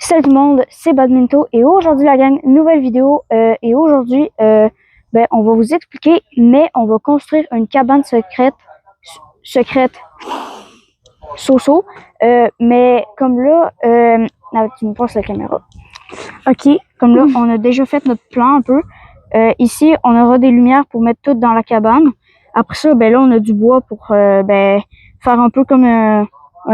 Salut tout le monde, c'est Badminto et aujourd'hui la gang, nouvelle vidéo et aujourd'hui on va vous expliquer, mais on va construire une cabane secrète so-so, mais comme là, tu me passes la caméra. Ok, comme là on a déjà fait notre plan un peu. Ici on aura des lumières pour mettre tout dans la cabane. Après ça, là on a du bois pour faire un peu comme un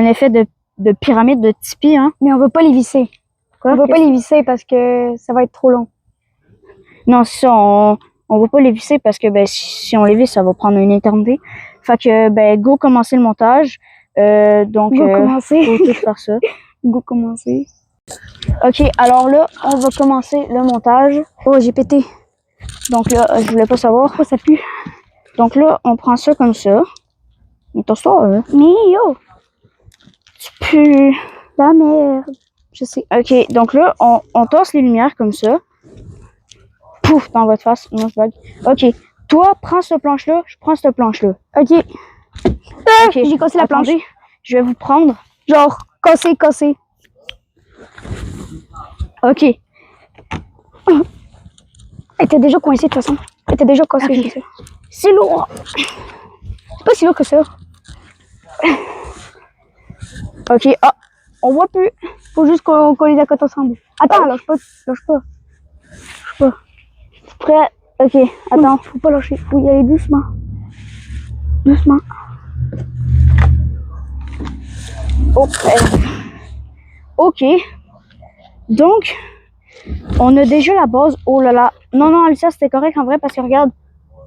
effet de pyramide de Tipeee, hein. Mais on va pas les visser. Quoi? On va pas les visser parce que ça va être trop long. Non, c'est ça, on va pas les visser parce que si on les visse, ça va prendre une éternité. Fait que go commencer le montage. Donc Go commencer. faut tout faire ça. Go commencer. Ok, alors là, on va commencer le montage. Oh, j'ai pété. Donc là, je voulais pas savoir. Oh, ça pue. Donc là, on prend ça comme ça. Mais toi, Mais yo! tu pues. La merde. Je sais. Ok, donc là, on tasse les lumières comme ça. Pouf, dans votre face. Non, je blague. Ok, toi, prends cette planche-là, je prends cette planche-là. Ok. Ok, j'ai cassé la planche. Attendez, je vais vous prendre. Genre, casser. Ok. Elle était déjà coincée de toute façon. Elle était déjà cassée. Okay. C'est lourd. C'est pas si lourd que ça. Ok, on voit plus. Faut juste qu'on les accote ensemble. Attends, lâche pas. Prêt? Ok, attends. Faut pas lâcher. Faut y aller doucement. Ok. Donc, on a déjà la base. Oh là là. Non, Alicia, c'était correct en vrai parce que regarde,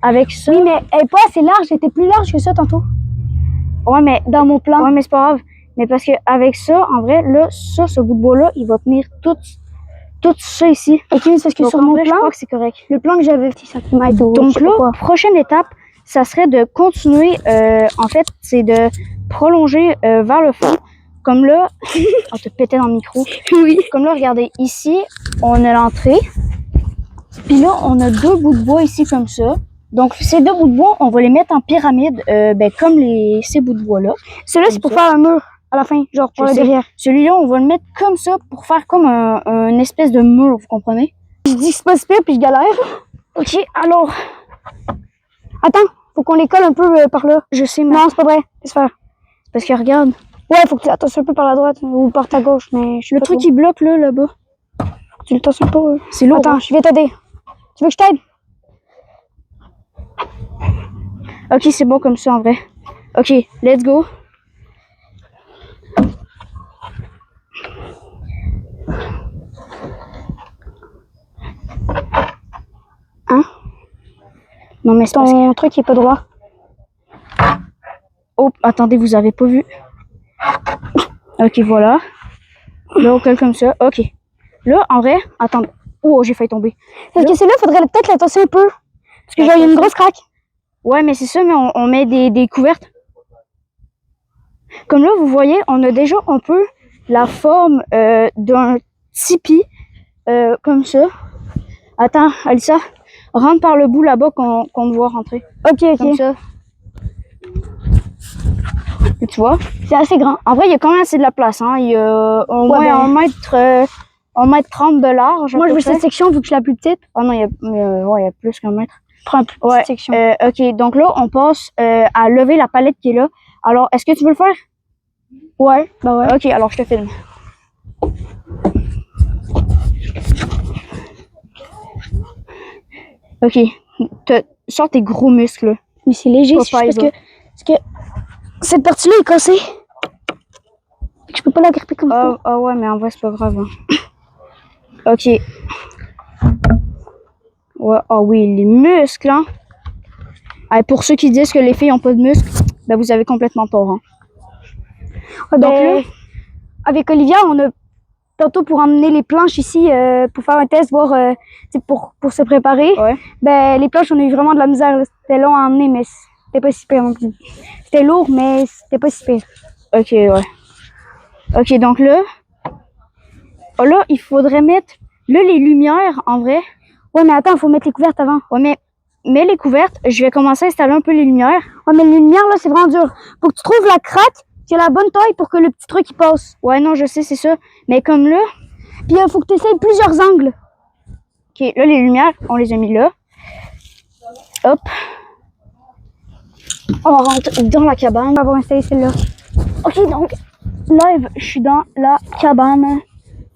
avec ça. Oui, mais elle est pas assez large. Elle était plus large que ça tantôt. Ouais, mais dans mon plan. Ouais, mais c'est pas grave. Mais parce que avec ça, en vrai, là, ce bout de bois-là, il va tenir tout ça ici. Ok, mais c'est parce que donc, sur mon plan, je crois que c'est correct. Le plan que j'avais, ça m'a donc là, prochaine étape, ça serait de continuer. En fait, c'est de prolonger vers le fond. Comme là, on te pétait dans le micro. Oui. Comme là, regardez, ici, on a l'entrée. Puis là, on a deux bouts de bois ici comme ça. Donc, ces deux bouts de bois, on va les mettre en pyramide, comme ces bouts de bois-là. Celui-là, c'est pour faire un mur à la fin, genre pour le derrière. Celui-là, on va le mettre comme ça pour faire comme un espèce de mur, vous comprenez? Je dis que c'est pas super, puis je galère. Ok, alors... Attends, faut qu'on les colle un peu par là. Je sais, mais... Non, c'est pas vrai. Laisse faire. Parce que regarde... Ouais, faut que tu attention un peu par la droite ou par ta gauche, mais je suis le truc qui bloque là-bas. Tu le tasses un peu. C'est lourd. Attends, je vais t'aider. Tu veux que je t'aide? Ok, c'est bon comme ça en vrai. Ok, let's go. Hein? Non mais c'est ton truc il est pas droit. Oh, attendez, vous avez pas vu? Ok, voilà. Là, on colle comme ça. Ok. Là, en vrai, attendez. Oh, j'ai failli tomber. Parce que celle-là, faudrait peut-être la tasser un peu. Parce que genre, il y a une grosse craque. Ouais, mais c'est ça, mais on met des couvertes. Comme là, vous voyez, on a déjà un peu la forme d'un tipi. Comme ça. Attends, Alissa, rentre par le bout là-bas qu'on te voit rentrer. Ok. Comme ça. Et tu vois, c'est assez grand. En vrai, il y a quand même assez de la place. Hein. Il y a au moins 1m30 de large. Moi, je veux cette section vu que je suis la plus petite. Oh non, il y a plus qu'un mètre. Prends une plus petite section. Ok, donc là, on passe à lever la palette qui est là. Alors, est-ce que tu veux le faire? Ouais, bah ouais. Ok, alors je te filme. Ok, sors tes gros muscles. Mais c'est léger, parce que cette partie-là est cassée. Je peux pas la gripper comme ça. Ah ouais, mais en vrai, c'est pas grave. Hein. Ok. Ouais, oui, les muscles, hein. Allez, pour ceux qui disent que les filles ont pas de muscles, vous avez complètement tort. Hein. Ouais, donc là, avec Olivia, on a tantôt pour emmener les planches ici pour faire un test, voir pour se préparer. Ouais. Les planches, on a eu vraiment de la misère. C'était long à emmener, mais c'était pas si pire non plus. C'était lourd, mais c'était pas si pire. Ok, ouais. Ok, donc là, il faudrait mettre les lumières en vrai. Ouais, mais attends, il faut mettre les couvertes avant. Ouais, mais les couvertes, je vais commencer à installer un peu les lumières. Ouais, mais les lumières, là, c'est vraiment dur. Faut que tu trouves la craque qui a la bonne taille pour que le petit truc il passe. Ouais, non, je sais, c'est ça. Mais comme là, Puis il faut que tu essayes plusieurs angles. Ok, là, les lumières, on les a mis là. Hop. On rentre dans la cabane. On va avoir installé celle-là. Ok, donc, live, je suis dans la cabane.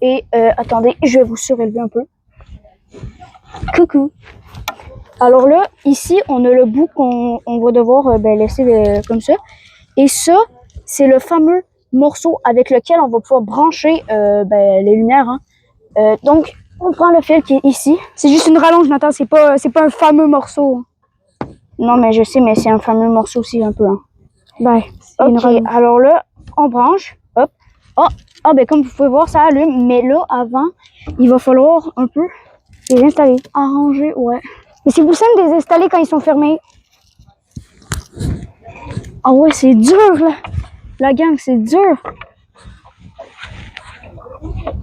Et attendez, je vais vous surélever un peu. Coucou. Alors là, ici, on a le bout qu'on va devoir laisser comme ça. Et ça, c'est le fameux morceau avec lequel on va pouvoir brancher les lumières. Hein. Donc, on prend le fil qui est ici. C'est juste une rallonge, Nathan. C'est pas un fameux morceau. Non, mais je sais, mais c'est un fameux morceau aussi un peu. Hein. Ben, ok, alors là, on branche. Hop. Oh, ah, ben comme vous pouvez voir, ça allume. Mais là, avant, il va falloir un peu les installer. Arranger, ouais. Mais c'est plus simple de les installer quand ils sont fermés. Ah ouais, c'est dur, là. La gang, c'est dur.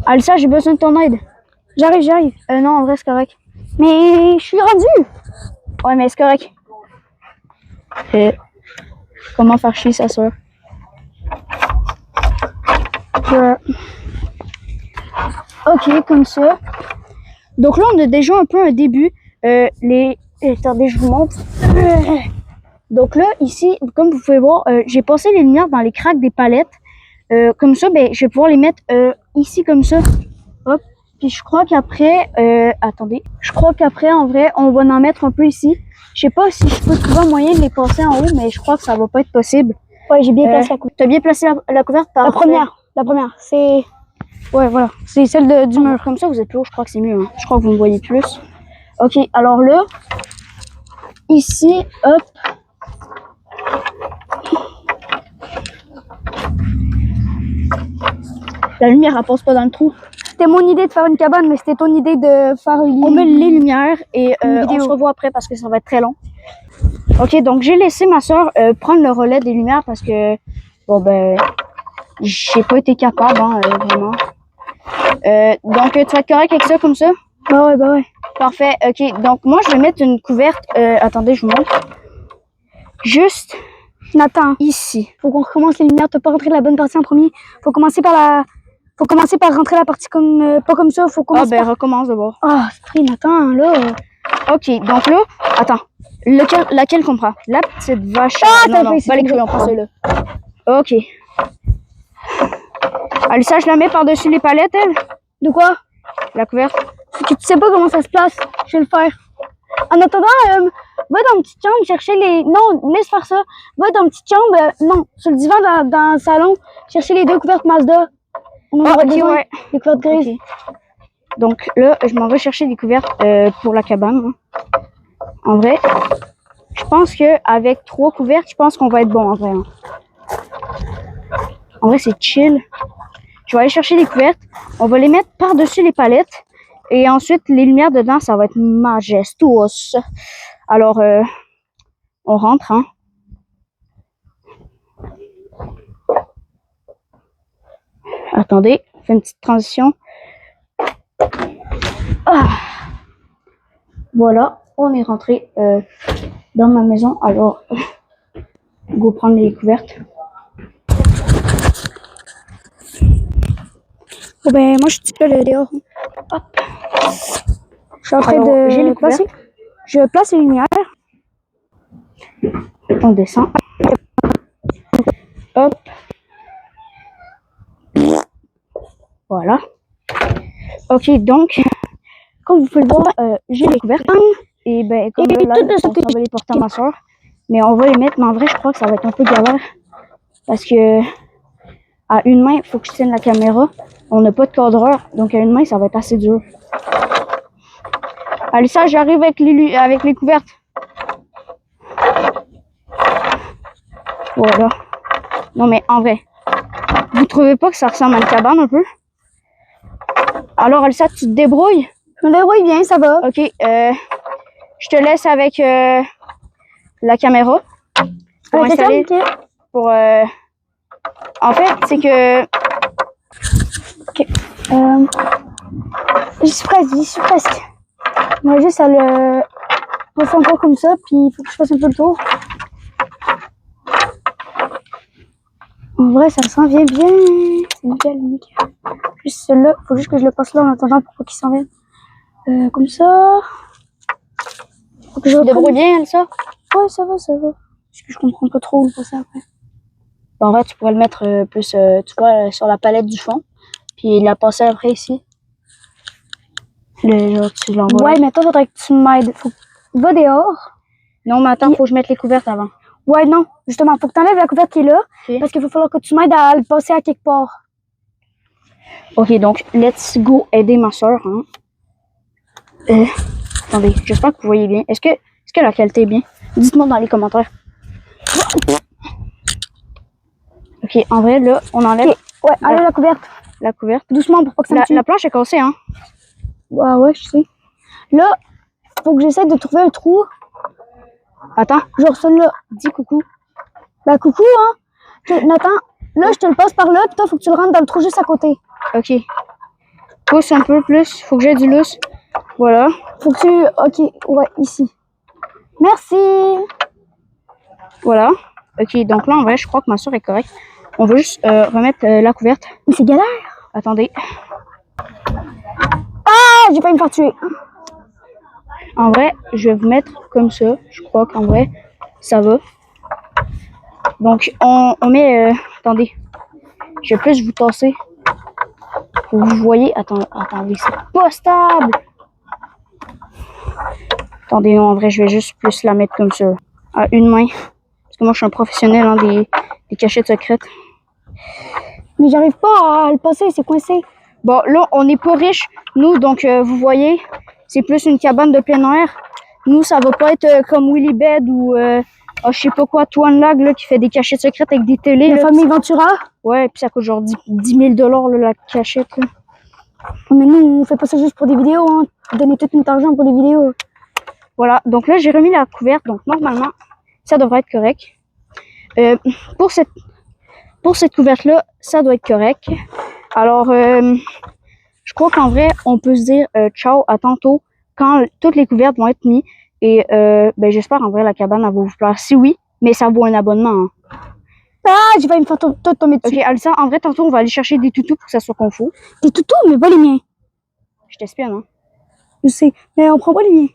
Alissa, j'ai besoin de ton aide. J'arrive. Non, en vrai, c'est correct. Mais je suis rendu. Ouais, mais c'est correct. Comment faire chier sa soeur? Ok, comme ça. Donc là, on a déjà un peu un début. Attendez, je vous montre. Donc là, ici, comme vous pouvez voir, j'ai passé les lumières dans les craques des palettes. Comme ça, ben, je vais pouvoir les mettre ici comme ça. Hop. Puis je crois qu'après, attendez. Je crois qu'après, en vrai, on va en mettre un peu ici. Je sais pas si je peux trouver un moyen de les passer en haut, mais je crois que ça va pas être possible. Ouais, j'ai bien placé la couverture. T'as bien placé la couverte par La première, c'est... Ouais, voilà. C'est celle du mur. Comme ça, vous êtes plus haut, je crois que c'est mieux. Hein. Je crois que vous me voyez plus. Ok, alors là, ici, hop. La lumière, elle passe pas dans le trou. C'était mon idée de faire une cabane, mais c'était ton idée de faire une... On met les lumières et on se revoit après parce que ça va être très long. Ok, donc j'ai laissé ma soeur prendre le relais des lumières parce que, bon ben, j'ai pas été capable, hein, vraiment. Donc, tu vas être correct avec ça, comme ça? Bah ouais. Parfait, ok. Donc, moi, je vais mettre une couverte. Attendez, je vous montre. Juste, Nathan, ici. Faut qu'on recommence les lumières. T'as pas rentré la bonne partie en premier. Faut commencer par rentrer la partie comme... pas comme ça, faut commencer recommence d'abord. Ah, c'est Nathan, là... Ok, donc là, attends. Laquelle qu'on prend? La petite vache. Non, pas les crayons, on prend celle-là. Ok. Alissa, je la mets par-dessus les palettes, elle? De quoi? La couverte. Tu sais pas comment ça se place. Je vais le faire. En attendant, va dans une petite chambre chercher les... Non, laisse faire ça. Va dans une petite chambre, non, sur le divan dans le salon, chercher les deux couvertes Mazda. On en aura besoin. Ouais. Les couvertes grises. Okay. Donc là, je m'en vais chercher des couvertes pour la cabane. Hein. En vrai, je pense que avec 3 couvertes, je pense qu'on va être bon en vrai. Hein. En vrai, c'est chill. Je vais aller chercher les couvertes. On va les mettre par-dessus les palettes. Et ensuite, les lumières dedans, ça va être majestueux. Alors, on rentre. Hein. Attendez, on fait une petite transition. Ah. Voilà, on est rentré dans ma maison. Alors, go prendre les couvertes. Oh ben, moi, je suis là dehors. Hop. Je suis en train de... J'ai les couvertes. Je place les lumières. On descend. Hop. Voilà. Ok, donc, comme vous pouvez le voir, j'ai les couvertes. Et ben, comme là, on va les porter à ma soeur. Mais on va les mettre, mais en vrai, je crois que ça va être un peu galère. Parce que, à une main, il faut que je tienne la caméra. On n'a pas de cadreur, donc à une main, ça va être assez dur. Alissa, j'arrive avec les couvertes. Voilà. Non, mais en vrai, vous trouvez pas que ça ressemble à une cabane un peu? Alors, Alissa, tu te débrouilles? Je me débrouille bien, ça va. Ok, je te laisse avec la caméra. Pour installer. Pour, en fait, c'est que... Ok. J'y suis presque. Moi, juste à le refaire encore comme ça, puis il faut que je fasse un peu le tour. En vrai, ça s'en vient bien. C'est nickel. plus celui-là. Faut juste que je le passe là en attendant pour pas qu'il s'en vienne. Comme ça. Faut que je Tu débrouilles bien, Elsa? Ouais, ça va, ça va. Parce que je comprends pas trop où passer après. En vrai, tu pourrais le mettre plus, tu vois, sur la palette du fond. Puis la passer après ici. Genre, tu l'envoies. Ouais, mais toi, faudrait que tu m'aides. Va dehors. Non, mais attends, faut que je mette les couvertes avant. Ouais, non. Justement, faut que t'enlèves la couverte qui est là. Ok. Parce qu'il va falloir que tu m'aides à le passer à quelque part. Ok, donc, let's go aider ma soeur. Hein. Attendez, j'espère que vous voyez bien. Est-ce que la qualité est bien? Dites-moi dans les commentaires. Ok, en vrai, là, on enlève Ouais, enlève la couverte. la couverte. Doucement pour pas que ça me tue. La planche est cassée, hein? Ah ouais, je sais. Là, faut que j'essaie de trouver un trou. Attends, Genre celui-là. dis coucou. Bah coucou, hein. Nathan, là, je te le passe par là, puis toi, faut que tu le rentres dans le trou juste à côté. Ok. Pousse un peu plus, faut que j'ai du lousse. Voilà. Faut que tu... Ok, ouais, ici. Merci. Voilà. Ok, donc là, en vrai, je crois que ma soeur est correcte. On veut juste remettre la couverte. Mais c'est galère. Attendez. Ah, j'ai pas me faire tuer. En vrai, je vais vous mettre comme ça. Je crois qu'en vrai, ça va. Donc, on met... attendez. Je vais plus vous tasser. Pour que vous voyez... Attendez, c'est pas stable. Attendez, non, en vrai, je vais juste plus la mettre comme ça. À une main. Parce que moi, je suis un professionnel hein, des cachettes secrètes. Mais j'arrive pas à le passer, c'est coincé. Bon, là, on n'est pas riche, nous, donc vous voyez, c'est plus une cabane de plein air. Nous, ça va pas être comme Willy Bed ou, je sais pas quoi, Twan Lag, là, qui fait des cachettes secrètes avec des télés. La là, famille Ventura. ouais, puis ça coûte genre 10 000 $, là, la cachette, là. Mais nous, on fait pas ça juste pour des vidéos, hein. Donner tout notre argent pour des vidéos. Voilà, donc là, j'ai remis la couverte, donc normalement, ça devrait être correct. Pour cette couverte-là, ça doit être correct. Alors, je crois qu'en vrai, on peut se dire ciao, à tantôt, quand toutes les couvertes vont être mises. Et ben, j'espère en vrai la cabane elle va vous plaire. Si oui, mais ça vaut un abonnement. Hein. Ah, j'ai failli me faire tomber dessus. Ok, Alissa, en vrai, tantôt, on va aller chercher des toutous pour que ça soit confort. Des toutous, mais pas les miens. Je t'espionne, hein. Je sais, mais on prend pas les miens.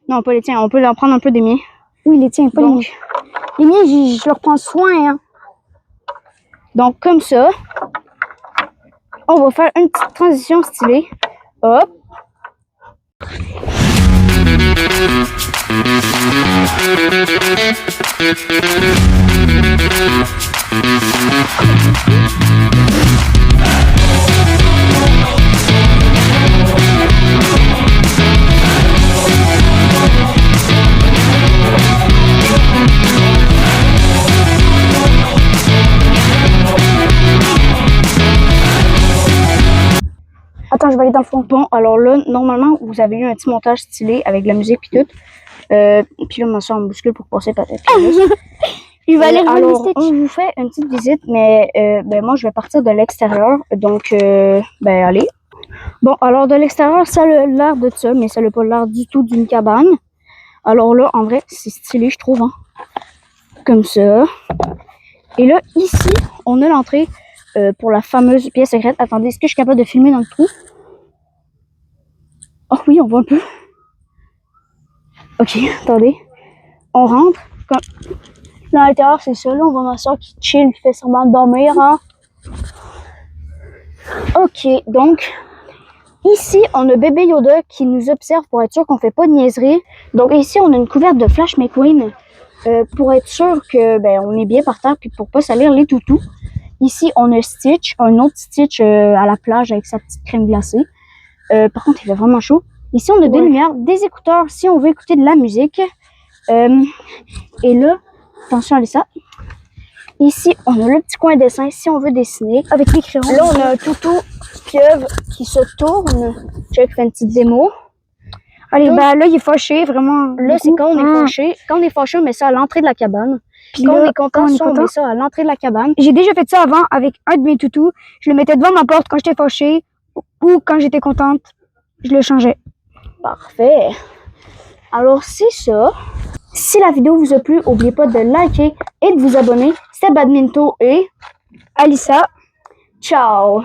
Non, pas les tiens, on peut en prendre un peu des miens. Oui, les tiens, pas Donc, les miens. Les miens, je leur prends soin, hein. Donc, comme ça, on va faire une petite transition stylée. Hop. Attends, je vais aller dans le fond. Bon, alors là, normalement, vous avez eu un petit montage stylé avec de la musique puis tout. Puis là, ma soeur me bouscule pour passer peut-être. Je vais aller alors, Stitch. on vous fait une petite visite, mais ben, moi, je vais partir de l'extérieur. Donc, ben, allez. Bon, alors, de l'extérieur, ça a l'air de ça, mais ça n'a pas l'air du tout d'une cabane. Alors là, en vrai, c'est stylé, je trouve. Hein. Comme ça. Et là, ici, on a l'entrée pour la fameuse pièce secrète. Attendez, est-ce que je suis capable de filmer dans le trou? Oh oui, on voit un peu. Ok, attendez. On rentre. Comme... Là, à l'intérieur, c'est ça. Là, on voit ma soeur qui chill, qui fait semblant de dormir. Hein. Ok, donc, ici, on a bébé Yoda qui nous observe pour être sûr qu'on fait pas de niaiserie. Donc, ici, on a une couverte de Flash McQueen pour être sûr que ben, on est bien par terre puis pour pas salir les toutous. Ici, on a Stitch, un autre Stitch à la plage avec sa petite crème glacée. Par contre, il fait vraiment chaud. Ici, on a des lumières, des écouteurs si on veut écouter de la musique. Et là, attention à ça. Ici, on a le petit coin dessin si on veut dessiner. Avec les crayons. Là, on a un toutou pieuvre qui se tourne. Check, fait une petite démo. Allez, Donc, ben là, il est fâché, vraiment. là, c'est quand on est fâché. Quand on est fâché, on met ça à l'entrée de la cabane. Puis quand là, on est content, on met ça à l'entrée de la cabane. J'ai déjà fait ça avant avec un de mes toutous. Je le mettais devant ma porte quand j'étais fâchée ou quand j'étais contente. Je le changeais. Parfait. Alors, c'est ça. Si la vidéo vous a plu, n'oubliez pas de liker et de vous abonner. C'était Badminto et Alissa. ciao!